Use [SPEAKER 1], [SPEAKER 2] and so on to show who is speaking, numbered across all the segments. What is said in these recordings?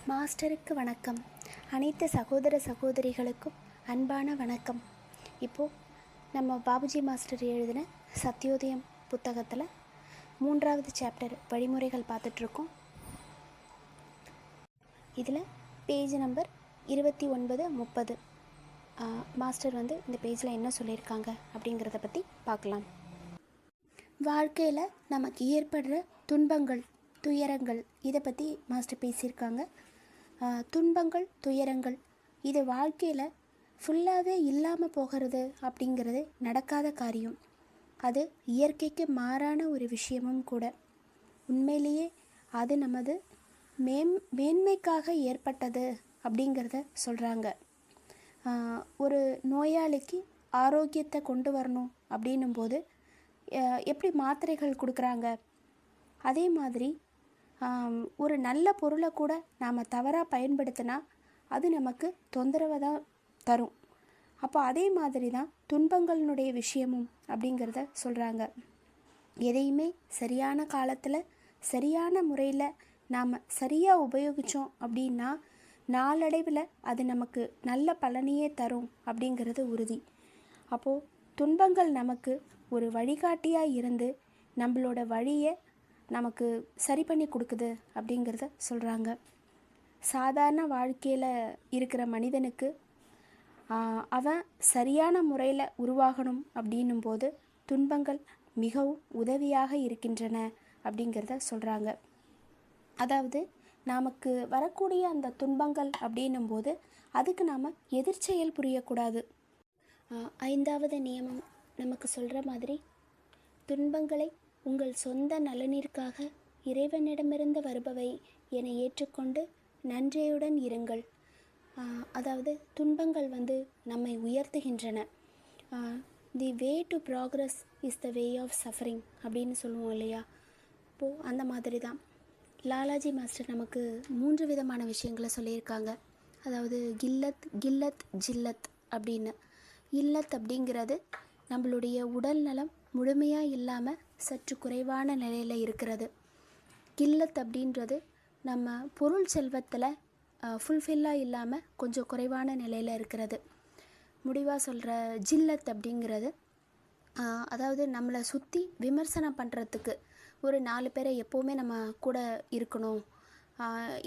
[SPEAKER 1] மாஸ்டருக்கு வணக்கம். அனைத்து சகோதர சகோதரிகளுக்கும் அன்பான வணக்கம். இப்போது நம்ம பாபுஜி மாஸ்டர் எழுதின சத்யோதயம் புத்தகத்தில் 3வது சாப்டர் வழிமுறைகள் பார்த்துட்ருக்கோம். இதில் பேஜ் நம்பர் 29, 30 மாஸ்டர் இந்த பேஜில் என்ன சொல்லியிருக்காங்க அப்படிங்கிறத பற்றி பார்க்கலாம். வாழ்க்கையில் நமக்கு ஏற்படுற துன்பங்கள், துயரங்கள், இதை பற்றி மாஸ்டர் பேசியிருக்காங்க. துன்பங்கள், துயரங்கள் இது வாழ்க்கையில் ஃபுல்லாகவே இல்லாமல் போகிறது அப்படிங்கிறது நடக்காத காரியம். அது இயற்கைக்கு மாறான ஒரு விஷயமும் கூட. உண்மையிலேயே அது நமது மேன்மைக்காக ஏற்பட்டது அப்படிங்கிறத சொல்கிறாங்க. ஒரு நோயாளிக்கு ஆரோக்கியத்தை கொண்டு வரணும் அப்படின்னும்போது எப்படி மாத்திரைகள் கொடுக்குறாங்க, அதே மாதிரி ஒரு நல்ல பொருளை கூட நாம் தவறாக பயன்படுத்தினா அது நமக்கு தொந்தரவை தான் தரும். அப்போ அதே மாதிரி தான் துன்பங்களினுடைய விஷயமும் அப்படிங்கிறத சொல்கிறாங்க. எதையுமே சரியான காலத்தில் சரியான முறையில் நாம் சரியாக உபயோகித்தோம் அப்படின்னா நாளடைவில் அது நமக்கு நல்ல பலனையே தரும் அப்படிங்கிறது உறுதி. அப்போது துன்பங்கள் நமக்கு ஒரு வழிகாட்டியாக இருந்து நம்மளோட வழியை நமக்கு சரி பண்ணி கொடுக்குது அப்படிங்கிறத சொல்கிறாங்க. சாதாரண வாழ்க்கையில் இருக்கிற மனிதனுக்கு அவன் சரியான முறையில் உருவாகணும் அப்படின்னும் போது துன்பங்கள் மிகவும் உதவியாக இருக்கின்றன அப்படிங்கிறத சொல்கிறாங்க. அதாவது நமக்கு வரக்கூடிய அந்த துன்பங்கள் அப்படின்னும் போது அதுக்கு நாம் எதிர்ச்செயல் புரியக்கூடாது. 5வது நியமம் நமக்கு சொல்கிற மாதிரி துன்பங்களை உங்கள் சொந்த நலனிற்காக இறைவனிடமிருந்து வருபவை என ஏற்றுக்கொண்டு நன்றியுடன் இருங்கள். அதாவது துன்பங்கள் நம்மை உயர்த்துகின்றன. The way to progress is the way of suffering அப்படின்னு சொல்லுவோம் இல்லையா? இப்போது அந்த மாதிரி தான் லாலாஜி மாஸ்டர் நமக்கு 3 விதமான விஷயங்களை சொல்லியிருக்காங்க. அதாவது கில்லத், கில்லத், ஜில்லத் அப்படின்னு. இல்லத் அப்படிங்கிறது நம்மளுடைய உடல் நலம் முழுமையாக இல்லாமல் சற்று குறைவான நிலையில் இருக்கிறது. கில்லத் அப்படின்றது நம்ம பொருள் செல்வத்தில் ஃபுல்ஃபில்லாக இல்லாமல் கொஞ்சம் குறைவான நிலையில் இருக்கிறது. முடிவாக சொல்கிற ஜில்லத் அப்படிங்கிறது அதாவது நம்மளை சுற்றி விமர்சனம் பண்ணுறதுக்கு ஒரு 4 பேரை எப்போவுமே நம்ம கூட இருக்கணும்,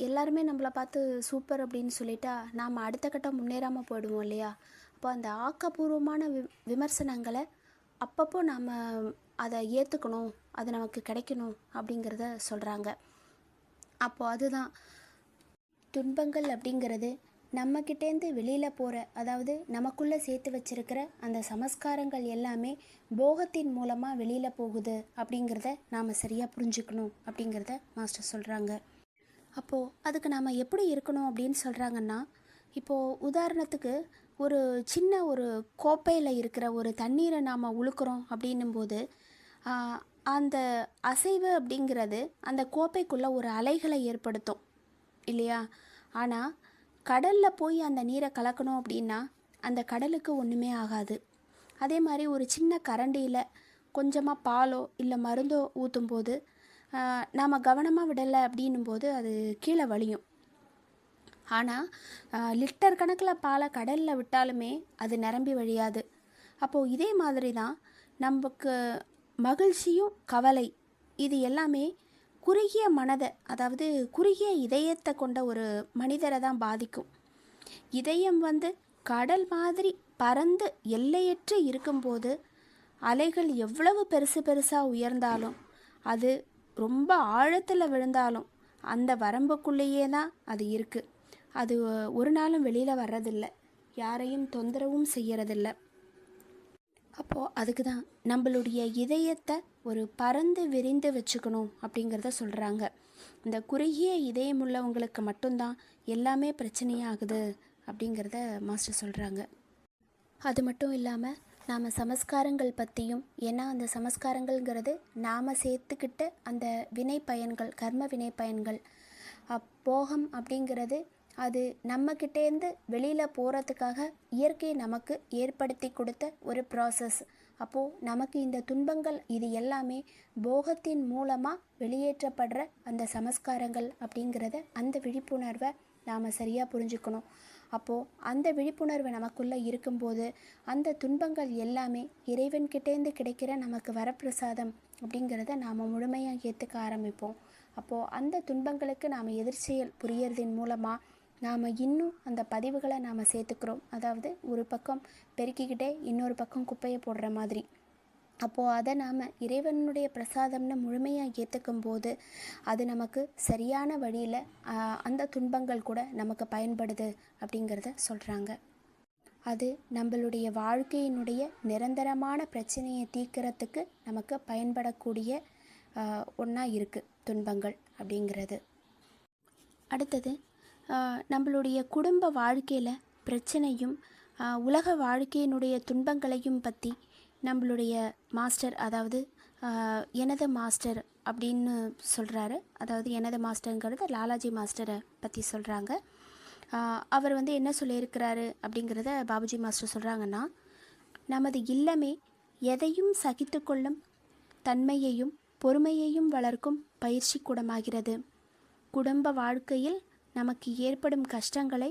[SPEAKER 1] எல்லாருமே நம்மளை பார்த்து சூப்பர் அப்படின்னு சொல்லிட்டா நாம் அடுத்த கட்டம் முன்னேறாமல் போயிடுவோம் இல்லையா? அப்போ அந்த ஆக்கப்பூர்வமான விமர்சனங்களை அப்பப்போ நாம் அதை ஏற்றுக்கணும், அது நமக்கு கிடைக்கணும் அப்படிங்கிறத சொல்கிறாங்க. அப்போது அதுதான் துன்பங்கள் அப்படிங்கிறது நம்மக்கிட்டேருந்து வெளியில் போகிற, அதாவது நமக்குள்ளே சேர்த்து வச்சிருக்கிற அந்த சமஸ்காரங்கள் எல்லாமே போகத்தின் மூலமாக வெளியில் போகுது அப்படிங்கிறத நாம் சரியாக புரிஞ்சுக்கணும் அப்படிங்கிறத மாஸ்டர் சொல்கிறாங்க. அப்போது அதுக்கு நாம் எப்படி இருக்கணும் அப்படின்னு சொல்கிறாங்கன்னா, இப்போது உதாரணத்துக்கு ஒரு சின்ன ஒரு கோப்பையில் இருக்கிற ஒரு தண்ணீரை நாம் உழுக்கிறோம் அப்படின்னும்போது அந்த அசைவு அப்படிங்கிறது அந்த கோப்பைக்குள்ளே ஒரு அலைகளை ஏற்படுத்தும் இல்லையா? ஆனால் கடலில் போய் அந்த நீரை கலக்கணும் அப்படின்னா அந்த கடலுக்கு ஒன்றுமே ஆகாது. அதே மாதிரி ஒரு சின்ன கரண்டியில் கொஞ்சமாக பாலோ இல்லை மருந்தோ ஊற்றும்போது நாம் கவனமாக விடலை அப்படின்னும்போது அது கீழே வழியும். ஆனால் லிட்டர் கணக்கில் பாலை கடலில் விட்டாலுமே அது நிரம்பி வழியாது. அப்போது இதே மாதிரி தான் நமக்கு மகிழ்ச்சியும் கவலை இது எல்லாமே குறுகிய மனதை, அதாவது குறுகிய இதயத்தை கொண்ட ஒரு மனிதரை தான் பாதிக்கும். இதயம் கடல் மாதிரி பறந்து எல்லையற்று இருக்கும்போது அலைகள் எவ்வளவு பெருசாக உயர்ந்தாலும் அது ரொம்ப ஆழத்தில் விழுந்தாலும் அந்த வரம்புக்குள்ளேயே தான் அது இருக்குது. அது ஒரு நாளும் வெளியில் வர்றதில்லை, யாரையும் தொந்தரவும் செய்யறதில்லை. அப்போது அதுக்கு தான் நம்மளுடைய இதயத்தை ஒரு பறந்து விரிந்து வச்சுக்கணும் அப்படிங்கிறத சொல்கிறாங்க. இந்த குறுகிய இதயம் உள்ளவங்களுக்கு மட்டும்தான் எல்லாமே பிரச்சனையாகுது அப்படிங்கிறத மாஸ்டர் சொல்கிறாங்க. அது மட்டும் இல்லாமல் நாம் சமஸ்காரங்கள் பற்றியும், ஏன்னா அந்த சமஸ்காரங்கள்ங்கிறது நாம் சேர்த்துக்கிட்ட அந்த வினை பயன்கள், கர்ம வினை பயன்கள். போகம் அப்படிங்கிறது அது நம்மக்கிட்டேருந்து வெளியில் போகிறதுக்காக இயற்கை நமக்கு ஏற்படுத்தி கொடுத்த ஒரு ப்ராசஸ். அப்போது நமக்கு இந்த துன்பங்கள் இது எல்லாமே போகத்தின் மூலமாக வெளியேற்றப்படுற அந்த சமஸ்காரங்கள் அப்படிங்கிறத அந்த விழிப்புணர்வை நாம் சரியாக புரிஞ்சுக்கணும். அப்போது அந்த விழிப்புணர்வு நமக்குள்ளே இருக்கும்போது அந்த துன்பங்கள் எல்லாமே இறைவன்கிட்டேருந்து கிடைக்கிற நமக்கு வரப்பிரசாதம் அப்படிங்கிறத நாம் முழுமையாக ஏற்றுக்க ஆரம்பிப்போம். அப்போது அந்த துன்பங்களுக்கு நாம் எதிர்ச்செயல் புரியறதின் மூலமாக நாம் இன்னும் அந்த பதிவுகளை நாம் சேர்த்துக்கிறோம். அதாவது ஒரு பக்கம் பெருக்கிக்கிட்டே இன்னொரு பக்கம் குப்பையை போடுற மாதிரி. அப்போது அதை நாம் இறைவனுடைய பிரசாதம்னு முழுமையாக ஏற்றுக்கும் போது அது நமக்கு சரியான வழியில் அந்த துன்பங்கள் கூட நமக்கு பயன்படுது அப்படிங்கிறத சொல்கிறாங்க. அது நம்மளுடைய வாழ்க்கையினுடைய நிரந்தரமான பிரச்சனையை தீர்க்கறதுக்கு நமக்கு பயன்படக்கூடிய ஒன்றா இருக்குது துன்பங்கள் அப்படிங்கிறது. அடுத்தது நம்மளுடைய குடும்ப வாழ்க்கையில் பிரச்சனையும் உலக வாழ்க்கையினுடைய துன்பங்களையும் பற்றி நம்மளுடைய மாஸ்டர், அதாவது எனது மாஸ்டர் அப்படின்னு சொல்கிறாரு. அதாவது எனது மாஸ்டருங்கிறது லாலாஜி மாஸ்டரை பற்றி சொல்கிறாங்க. அவர் என்ன சொல்லியிருக்கிறாரு அப்படிங்கிறத பாபுஜி மாஸ்டர் சொல்கிறாங்கன்னா, நமது இல்லமே எதையும் சகித்து கொள்ளும் தன்மையையும் பொறுமையையும் வளர்க்கும் பயிற்சி கூடமாகிறது. குடும்ப வாழ்க்கையில் நமக்கு ஏற்படும் கஷ்டங்களை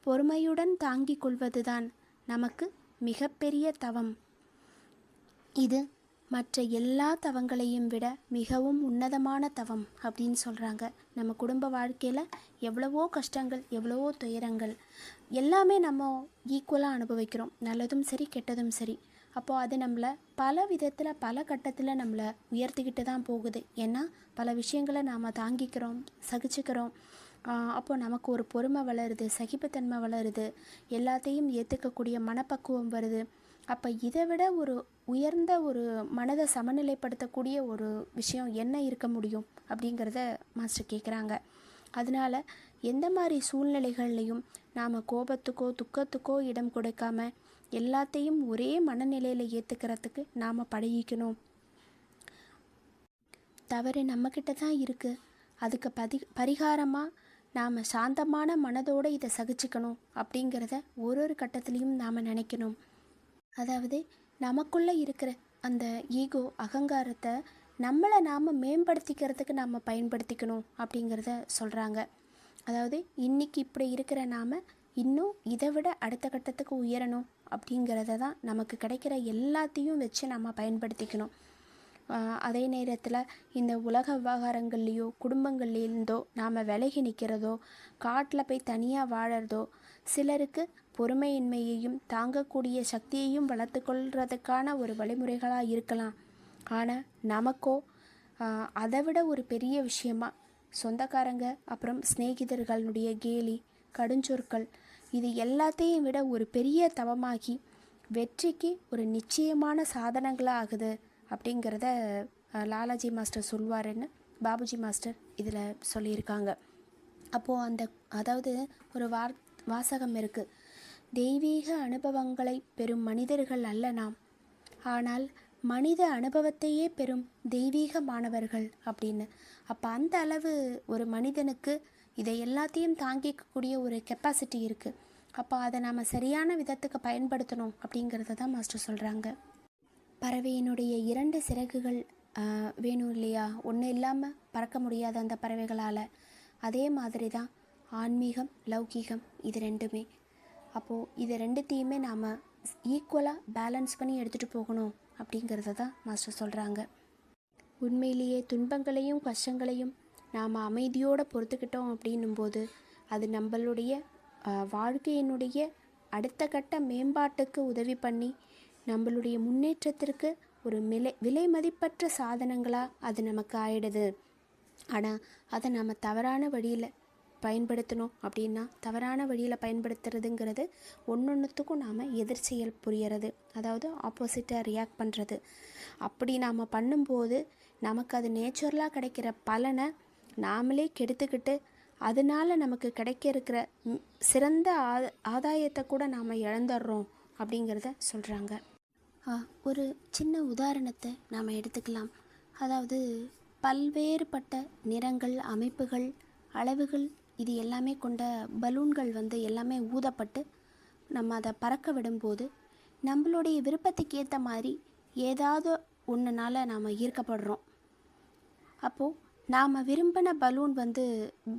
[SPEAKER 1] பொறுமையுடன் தாங்கிக் கொள்வதுதான் நமக்கு மிகப்பெரிய தவம். இது மற்ற எல்லா தவங்களையும் விட மிகவும் உன்னதமான தவம் அப்படின்னு சொல்கிறாங்க. நம்ம குடும்ப வாழ்க்கையில் எவ்வளவோ கஷ்டங்கள், எவ்வளவோ துயரங்கள் எல்லாமே நம்ம ஈக்குவலாக அனுபவிக்கிறோம், நல்லதும் சரி கெட்டதும் சரி. அப்போது அது நம்மளை பல விதத்தில் பல கட்டத்தில் நம்மளை உயர்த்திக்கிட்டு தான் போகுது. ஏன்னா பல விஷயங்களை நாம் தாங்கிக்கிறோம், சகிச்சுக்கிறோம். அப்போது நமக்கு ஒரு பொறுமை வளருது, சகிப்புத்தன்மை வளருது, எல்லாத்தையும் ஏற்றுக்கக்கூடிய மனப்பக்குவம் வருது. அப்போ இதை விட ஒரு உயர்ந்த ஒரு மனதை சமநிலைப்படுத்தக்கூடிய ஒரு விஷயம் என்ன இருக்க முடியும் அப்படிங்கிறத மாஸ்டர் கேட்குறாங்க. அதனால் எந்த மாதிரி சூழ்நிலைகள்லையும் நாம் கோபத்துக்கோ துக்கத்துக்கோ இடம் கொடுக்காம எல்லாத்தையும் ஒரே மனநிலையில் ஏற்றுக்கிறதுக்கு நாம் பழகிக்கணும். தவறு நம்மக்கிட்ட தான் இருக்குது, அதுக்கு பரிகாரமாக நாம் சாந்தமான மனதோடு இதை சகிச்சுக்கணும் அப்படிங்கிறத ஒரு கட்டத்துலேயும் நாம் நினைக்கணும். அதாவது நமக்குள்ளே இருக்கிற அந்த ஈகோ, அகங்காரத்தை நம்மளை நாம் மேம்படுத்திக்கிறதுக்கு நாம் பயன்படுத்திக்கணும் அப்படிங்கிறத சொல்கிறாங்க. அதாவது இன்றைக்கி இப்படி இருக்கிற நாம் இன்னும் இதை விட அடுத்த கட்டத்துக்கு உயரணும் அப்படிங்கிறத தான் நமக்கு கிடைக்கிற எல்லாத்தையும் வச்சு நம்ம பயன்படுத்திக்கணும். அதே நேரத்தில் இந்த உலக விவகாரங்கள்லேயோ குடும்பங்கள்லேருந்தோ நாம் விலகி நிற்கிறதோ, காட்டில் போய் தனியாக வாழறதோ, சிலருக்கு பொறுமையின்மையையும் தாங்கக்கூடிய சக்தியையும் வளர்த்து கொள்றதுக்கான ஒரு வழிமுறைகளாக இருக்கலாம். ஆனால் நமக்கோ அதை விட ஒரு பெரிய விஷயமா சொந்தக்காரங்க அப்புறம் சிநேகிதர்களுடைய கேலி கடுஞ்சொற்கள் இது எல்லாத்தையும் விட ஒரு பெரிய தவமாகி வெற்றிக்கு ஒரு நிச்சயமான சாதனங்களாக ஆகுது அப்படிங்கிறத லாலாஜி மாஸ்டர் சொல்வாருன்னு பாபுஜி மாஸ்டர் இதில் சொல்லியிருக்காங்க. அப்போது அதாவது ஒரு வாசகம் இருக்குது, தெய்வீக அனுபவங்களை பெறும் மனிதர்கள் அல்ல நாம், ஆனால் மனித அனுபவத்தையே பெறும் தெய்வீக மாணவர்கள் அப்படின்னு. அப்போ அந்த அளவு ஒரு மனிதனுக்கு இதை எல்லாத்தையும் தாங்கிக்கக்கூடிய ஒரு கெப்பாசிட்டி இருக்குது. அப்போ அதை நாம் சரியான விதத்துக்கு பயன்படுத்தணும் அப்படிங்கிறத தான் மாஸ்டர் சொல்கிறாங்க. பறவையினுடைய 2 சிறகுகள் வேணும் இல்லையா, ஒன்று இல்லாமல் பறக்க முடியாத அந்த பறவைகளால். அதே மாதிரி தான் ஆன்மீகம் லௌகீகம் இது ரெண்டுமே. அப்போது இது ரெண்டுத்தையுமே நாம் ஈக்குவலாக பேலன்ஸ் பண்ணி எடுத்துகிட்டு போகணும் அப்படிங்கிறத தான் மாஸ்டர் சொல்கிறாங்க. உண்மையிலேயே துன்பங்களையும் கஷ்டங்களையும் நாம் அமைதியோடு பொறுத்துக்கிட்டோம் அப்படின்னும்போது அது நம்மளுடைய வாழ்க்கையினுடைய அடுத்த கட்ட மேம்பாட்டுக்கு உதவி பண்ணி நம்மளுடைய முன்னேற்றத்திற்கு ஒரு விலை மதிப்பற்ற சாதனங்களாக அது நமக்கு ஆயிடுது. ஆனால் அதை நம்ம தவறான வழியில் பயன்படுத்தணும் அப்படின்னா, தவறான வழியில் பயன்படுத்துறதுங்கிறது ஒன்றொன்றுத்துக்கும் நாம் எதிர்ச்செயல் புரியறது, அதாவது ஆப்போசிட்டாக ரியாக்ட் பண்ணுறது. அப்படி நாம் பண்ணும்போது நமக்கு அது நேச்சுரலாக கிடைக்கிற பலனை நாமளே கெடுத்துக்கிட்டு அதனால் நமக்கு கிடைக்க இருக்கிற சிறந்த ஆதாயத்தை கூட நாம் இழந்துடுறோம் அப்படிங்கிறத சொல்கிறாங்க. ஒரு சின்ன உதாரணத்தை நாம் எடுத்துக்கலாம். அதாவது பல்வேறுபட்ட நிறங்கள், அமைப்புகள், அளவுகள் இது எல்லாமே கொண்ட பலூன்கள் எல்லாமே ஊதப்பட்டு நம்ம அதை பறக்க விடும்போது நம்மளுடைய விருப்பத்துக்கு ஏற்ற மாதிரி ஏதாவது ஒன்றுனால நாம் ஈர்க்கப்படுறோம். அப்போது நாம் விரும்பின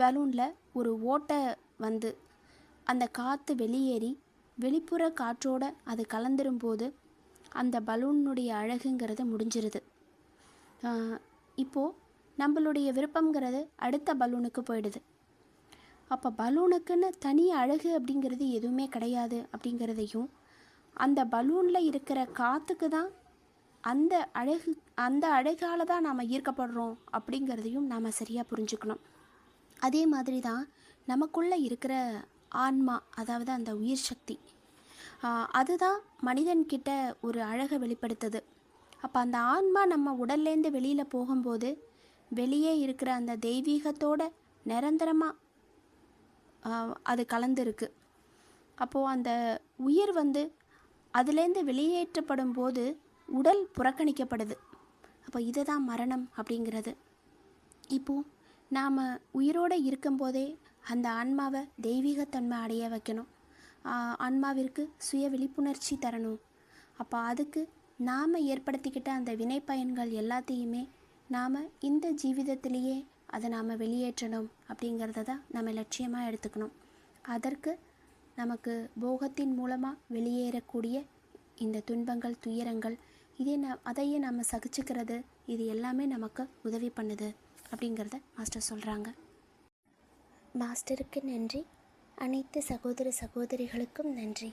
[SPEAKER 1] பலூனில் ஒரு ஓட்டை வந்து அந்த காற்று வெளியேறி வெளிப்புற காற்றோடு அது கலந்துரும்போது அந்த பலூனுடைய அழகுங்கிறது முடிஞ்சிருது. இப்போது நம்மளுடைய விருப்பங்கிறது அடுத்த பலூனுக்கு போயிடுது. அப்போ பலூனுக்குன்னு தனி அழகு அப்படிங்கிறது எதுவுமே கிடையாது அப்படிங்கிறதையும், அந்த பலூனில் இருக்கிற காற்றுக்கு தான் அந்த அழகால் தான் நாம் ஈர்க்கப்படுறோம் அப்படிங்கிறதையும் நாம் சரியாக புரிஞ்சுக்கணும். அதே மாதிரி தான் நமக்குள்ளே இருக்கிற ஆன்மா, அதாவது அந்த உயிர் சக்தி, அதுதான் மனிதன்கிட்ட ஒரு அழகை வெளிப்படுத்துது. அப்போ அந்த ஆன்மா நம்ம உடல்லேருந்து வெளியில் போகும்போது வெளியே இருக்கிற அந்த தெய்வீகத்தோட நிரந்தரமாக அது கலந்துருக்கு. அப்போது அந்த உயிர் அதுலேருந்து வெளியேற்றப்படும் போது உடல் புறக்கணிக்கப்படுது. அப்போ இதுதான் மரணம் அப்படிங்கிறது. இப்போது நாம் உயிரோடு இருக்கும்போதே அந்த ஆன்மாவை தெய்வீகத்தன்மை அடைய வைக்கணும். ஆன்மாவிற்கு சுய விழிப்புணர்ச்சி தரணும். அப்போ அதுக்கு நாம் ஏற்படுத்திக்கிட்ட அந்த வினை பயன்கள் எல்லாத்தையுமே நாம் இந்த ஜீவிதத்திலேயே அதை நாம் வெளியேற்றணும் அப்படிங்கிறத தான் நம்ம லட்சியமாக எடுத்துக்கணும். அதற்கு நமக்கு போகத்தின் மூலமாக வெளியேறக்கூடிய இந்த துன்பங்கள், துயரங்கள், அதையே நம்ம சகிச்சுக்கிறது, இது எல்லாமே நமக்கு உதவி பண்ணுது அப்படிங்கிறத மாஸ்டர் சொல்கிறாங்க. மாஸ்டருக்கு நன்றி. அனைத்து சகோதர சகோதரிகளுக்கும் நன்றி.